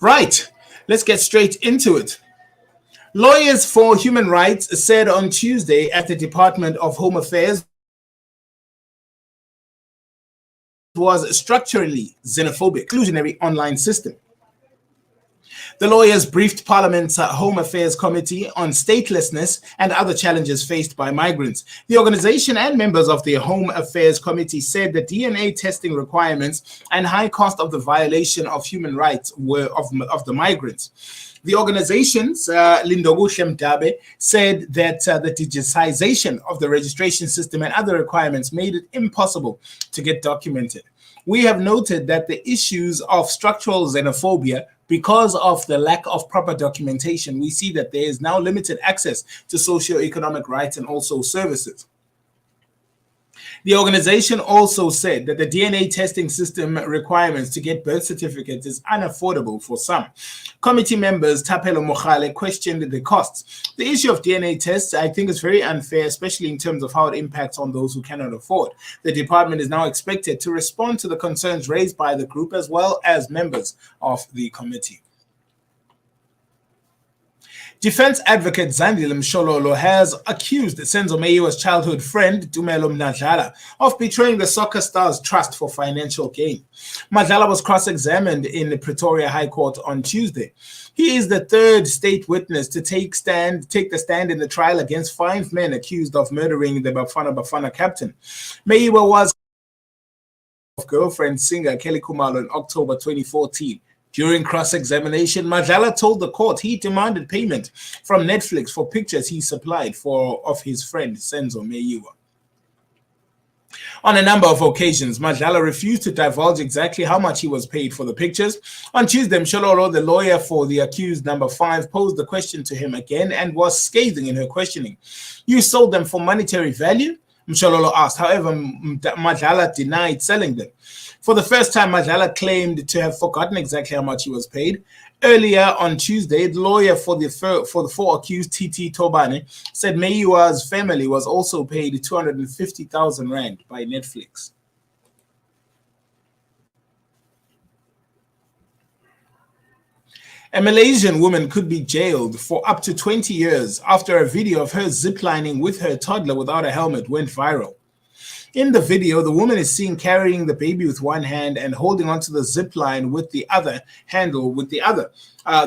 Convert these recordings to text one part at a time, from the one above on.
Right, let's get straight into it. Lawyers for Human Rights said on Tuesday at the Department of Home Affairs was structurally xenophobic, exclusionary online system. The lawyers briefed Parliament's Home Affairs Committee on statelessness and other challenges faced by migrants. The organization and members of the Home Affairs Committee said the DNA testing requirements and high cost of the violation of human rights were of the migrants. The organization's Lindokuhle Mdabe said that the digitization of the registration system and other requirements made it impossible to get documented. We have noted that the issues of structural xenophobia, because of the lack of proper documentation, we see that there is now limited access to socio-economic rights and also services. The organization also said that the DNA testing system requirements to get birth certificates is unaffordable for some. Committee members Thapelo Mogale questioned the costs. The issue of DNA tests, I think, is very unfair, especially in terms of how it impacts on those who cannot afford. The department is now expected to respond to the concerns raised by the group as well as members of the committee. Defense advocate Zandile Mshololo has accused Senzo Meyiwa's childhood friend Tumelo Mnadlala of betraying the soccer star's trust for financial gain. Madlala was cross-examined in the Pretoria High Court on Tuesday. He is the third state witness to take the stand in the trial against 5 men accused of murdering the Bafana Bafana captain. Meyiwa was girlfriend singer Kelly Khumalo in October 2014. During cross-examination, Madlala told the court he demanded payment from Netflix for pictures he supplied of his friend Senzo Meyiwa. On a number of occasions, Madlala refused to divulge exactly how much he was paid for the pictures. On Tuesday, Mshololo, the lawyer for the accused number 5, posed the question to him again and was scathing in her questioning. "You sold them for monetary value?" Mshololo asked. However, Madlala denied selling them. For the first time, Madlala claimed to have forgotten exactly how much he was paid. Earlier on Tuesday, the lawyer for the 4 accused, TT Tobane, said Meyiwa's family was also paid 250,000 rand by Netflix. A Malaysian woman could be jailed for up to 20 years after a video of her ziplining with her toddler without a helmet went viral. In the video, the woman is seen carrying the baby with one hand and holding onto the zip line with the other handle with the other.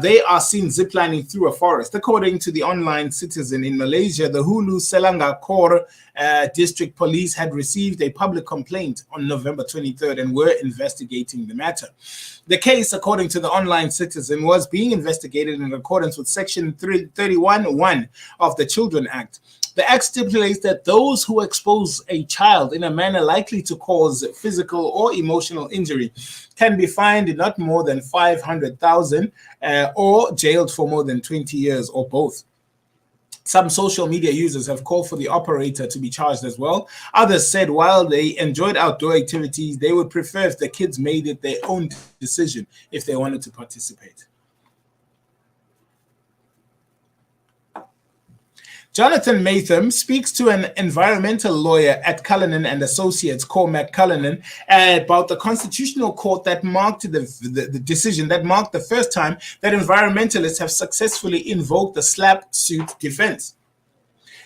They are seen ziplining through a forest. According to the online Citizen in Malaysia, the Hulu Selangor District Police had received a public complaint on November 23rd and were investigating the matter. The case, according to the online Citizen, was being investigated in accordance with Section 31(1) of the Children Act. The act stipulates that those who expose a child in a manner likely to cause physical or emotional injury can be fined not more than 500,000 or jailed for more than 20 years or both. Some social media users have called for the operator to be charged as well. Others said while they enjoyed outdoor activities, they would prefer if the kids made it their own decision if they wanted to participate. Jonathan Matham speaks to an environmental lawyer at Cullinan and Associates, Cormac Cullinan, about the constitutional court that marked the decision that marked the first time that environmentalists have successfully invoked the SLAPP suit defense.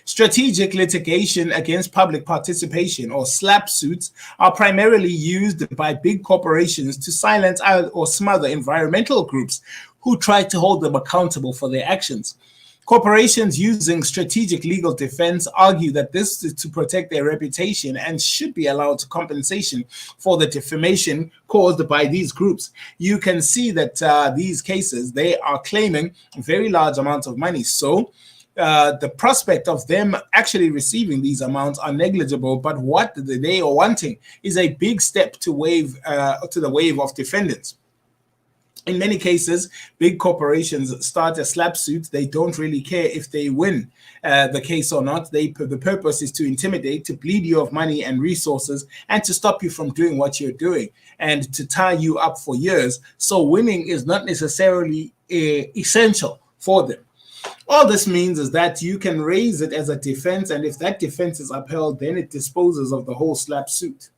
Strategic litigation against public participation, or SLAPP suits, are primarily used by big corporations to silence or smother environmental groups who try to hold them accountable for their actions. Corporations using strategic legal defense argue that this is to protect their reputation and should be allowed compensation for the defamation caused by these groups. You can see that these cases, they are claiming very large amounts of money. So the prospect of them actually receiving these amounts are negligible, but what they are wanting is a big step to the wave of defendants. In many cases, big corporations start a SLAPP suit. They don't really care if they win the case or not. The purpose is to intimidate, to bleed you of money and resources, and to stop you from doing what you're doing, and to tie you up for years. So winning is not necessarily essential for them. All this means is that you can raise it as a defense, and if that defense is upheld, then it disposes of the whole SLAPP suit.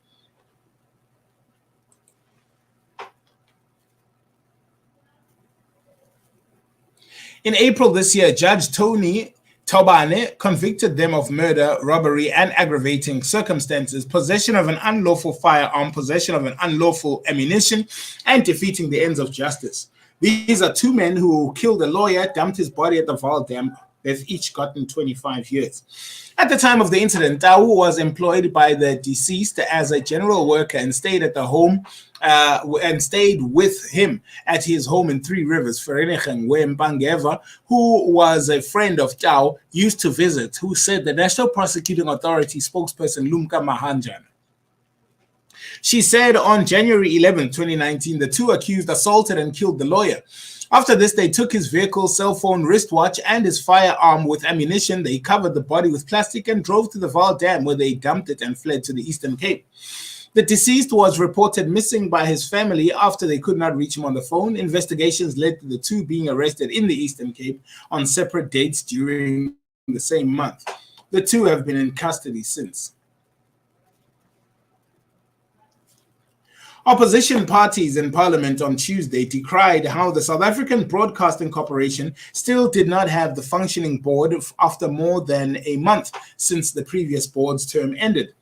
In April this year, Judge Tony Taubane convicted them of murder, robbery, and aggravating circumstances, possession of an unlawful firearm, possession of an unlawful ammunition, and defeating the ends of justice. These are two men who killed a lawyer, dumped his body at the Vaal Dam. They've each gotten 25 years. At the time of the incident, Tau was employed by the deceased as a general worker and stayed at the home stayed with him at his home in Three Rivers, Vereeniging, where Mpangeva, who was a friend of Tau, used to visit, who said the National Prosecuting Authority spokesperson Lumka Mahanjana. She said on January 11, 2019, the two accused assaulted and killed the lawyer. After this, they took his vehicle, cell phone, wristwatch, and his firearm with ammunition. They covered the body with plastic and drove to the Vaal Dam, where they dumped it and fled to the Eastern Cape. The deceased was reported missing by his family after they could not reach him on the phone. Investigations led to the two being arrested in the Eastern Cape on separate dates during the same month. The two have been in custody since. Opposition parties in Parliament on Tuesday decried how the South African Broadcasting Corporation still did not have the functioning board after more than a month since the previous board's term ended.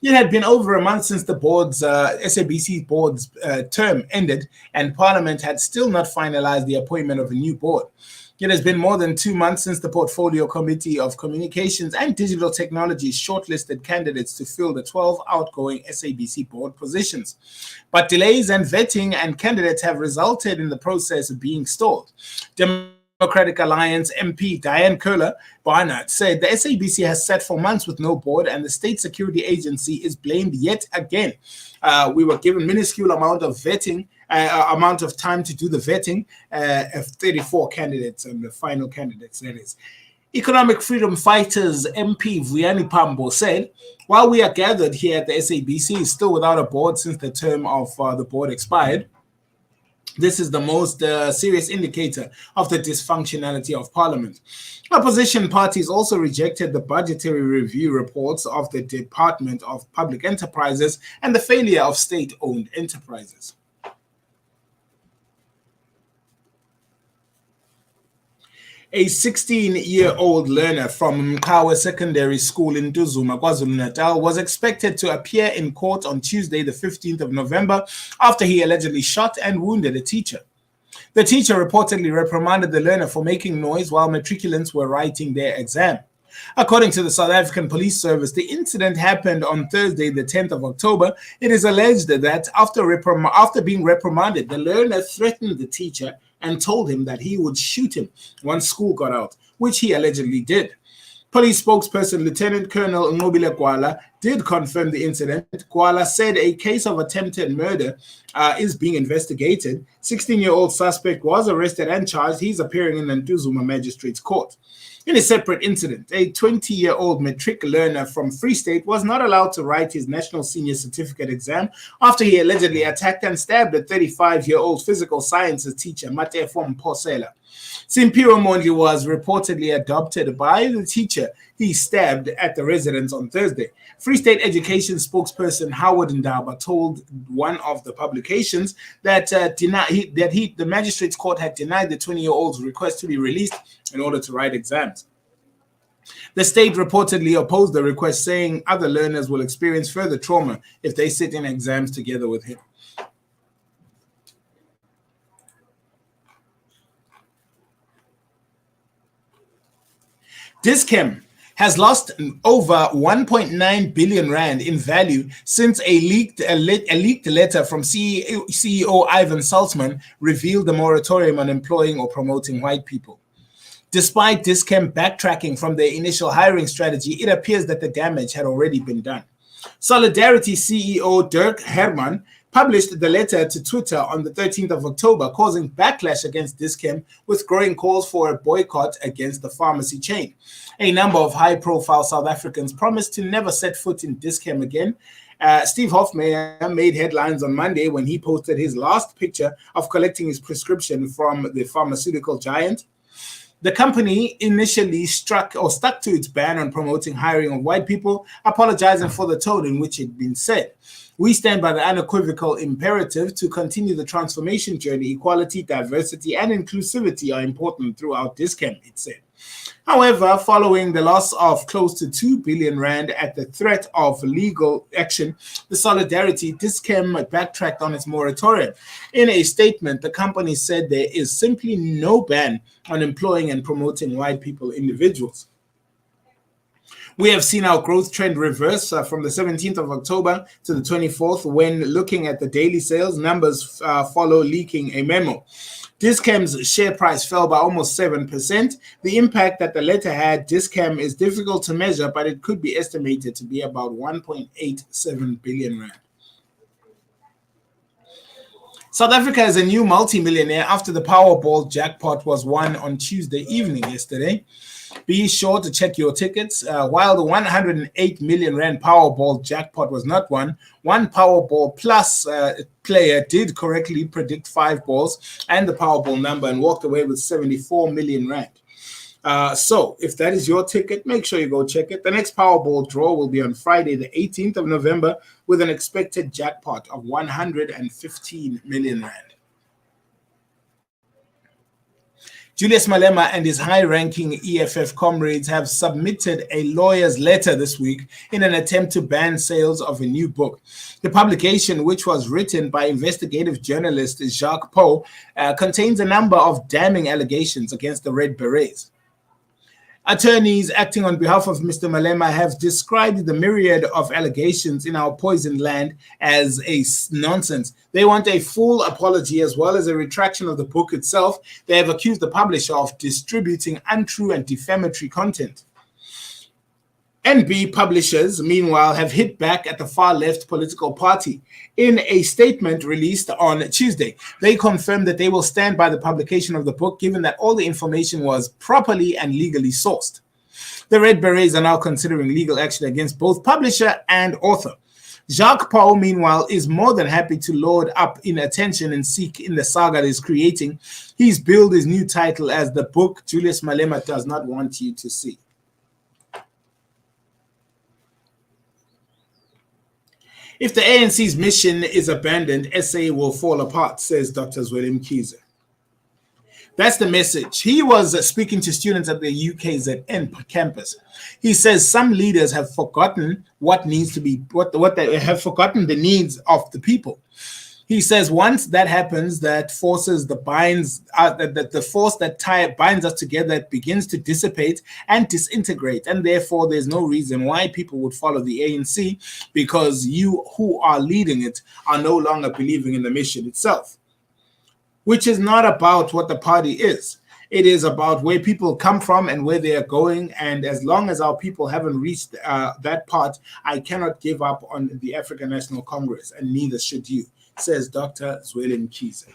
It had been over a month since the SABC board's term ended, and Parliament had still not finalized the appointment of a new board. It has been more than 2 months since the Portfolio Committee of Communications and Digital Technologies shortlisted candidates to fill the 12 outgoing SABC board positions. But delays and vetting and candidates have resulted in the process being stalled. Democratic Alliance MP Diane Köhler-Barnard said the SABC has sat for months with no board and the State Security Agency is blamed yet again. We were given minuscule amount of vetting, amount of time to do the vetting of 34 candidates and the final candidates, that is. Economic Freedom Fighters MP Vuyani Pambo said, while we are gathered here at the SABC, still without a board since the term of the board expired, this is the most serious indicator of the dysfunctionality of Parliament. Opposition parties also rejected the budgetary review reports of the Department of Public Enterprises and the failure of state-owned enterprises. A 16-year-old learner from Mkawe Secondary School in Duzuma, KwaZulu-Natal, was expected to appear in court on Tuesday, the 15th of November, after he allegedly shot and wounded a teacher. The teacher reportedly reprimanded the learner for making noise while matriculants were writing their exam. According to the South African Police Service, the incident happened on Thursday, the 10th of October. It is alleged that after being reprimanded, the learner threatened the teacher and told him that he would shoot him once school got out, which he allegedly did. Police spokesperson Lieutenant Colonel Nqobile Gwala did confirm the incident. Gwala said a case of attempted murder is being investigated. 16-year-old suspect was arrested and charged. He's appearing in the Ntuzuma Magistrates Court. In a separate incident, a 20-year-old matric learner from Free State was not allowed to write his National Senior Certificate exam after he allegedly attacked and stabbed a 35-year-old physical sciences teacher, Matefo Mphosela. Simpiwe Mondli was reportedly adopted by the teacher he stabbed at the residence on Thursday. Free State Education spokesperson Howard Ndaba told one of the publications that the magistrate's court had denied the 20-year-old's request to be released in order to write exams. The state reportedly opposed the request, saying other learners will experience further trauma if they sit in exams together with him. Dis-Chem has lost over 1.9 billion rand in value since a leaked letter from CEO Ivan Saltzman revealed the moratorium on employing or promoting white people. Despite Dis-Chem backtracking from their initial hiring strategy, it appears that the damage had already been done. Solidarity CEO Dirk Herman published the letter to Twitter on the 13th of October, causing backlash against Dis-Chem with growing calls for a boycott against the pharmacy chain. A number of high-profile South Africans promised to never set foot in Dis-Chem again. Steve Hofmeyer made headlines on Monday when he posted his last picture of collecting his prescription from the pharmaceutical giant. The company initially stuck to its ban on promoting hiring of white people, apologizing for the tone in which it had been said. We stand by the unequivocal imperative to continue the transformation journey. Equality, diversity, and inclusivity are important throughout Dis-Chem, it said. However, following the loss of close to 2 billion rand at the threat of legal action, the Solidarity Dis-Chem backtracked on its moratorium. In a statement, the company said there is simply no ban on employing and promoting white people individuals. We have seen our growth trend reverse from the 17th of October to the 24th when looking at the daily sales numbers follow leaking a memo. Dis-Chem's share price fell by almost 7%. The impact that the letter had, Dis-Chem, is difficult to measure, but it could be estimated to be about 1.87 billion rand. South Africa is a new multimillionaire after the Powerball jackpot was won on Tuesday evening yesterday. Be sure to check your tickets. While the 108 million rand Powerball jackpot was not won, one Powerball Plus player did correctly predict 5 balls and the Powerball number and walked away with 74 million rand. So if that is your ticket, make sure you go check it. The next Powerball draw will be on Friday, the 18th of November, with an expected jackpot of 115 million rand. Julius Malema and his high-ranking EFF comrades have submitted a lawyer's letter this week in an attempt to ban sales of a new book. The publication, which was written by investigative journalist Jacques Poe, contains a number of damning allegations against the Red Berets. Attorneys acting on behalf of Mr. Malema have described the myriad of allegations in our poisoned land as a nonsense. They want a full apology as well as a retraction of the book itself. They have accused the publisher of distributing untrue and defamatory content. NB publishers, meanwhile, have hit back at the far-left political party. In a statement released on Tuesday, they confirmed that they will stand by the publication of the book, given that all the information was properly and legally sourced. The Red Berets are now considering legal action against both publisher and author. Jacques Poe, meanwhile, is more than happy to load up in attention and seek in the saga that he's creating. He's billed his new title as the book Julius Malema does not want you to see. If the ANC's mission is abandoned, SA will fall apart, says Dr. Zweli Mkhize. That's the message. He was speaking to students at the UKZN campus. He says some leaders have forgotten what needs to be, what they have forgotten the needs of the people. He says once that happens, that forces the force that binds us together begins to dissipate and disintegrate, and therefore there's no reason why people would follow the ANC, because you who are leading it are no longer believing in the mission itself, which is not about what the party is. It is about where people come from and where they are going, and as long as our people haven't reached that part, I cannot give up on the African National Congress, and neither should you, says Dr. Zweli Mkhize.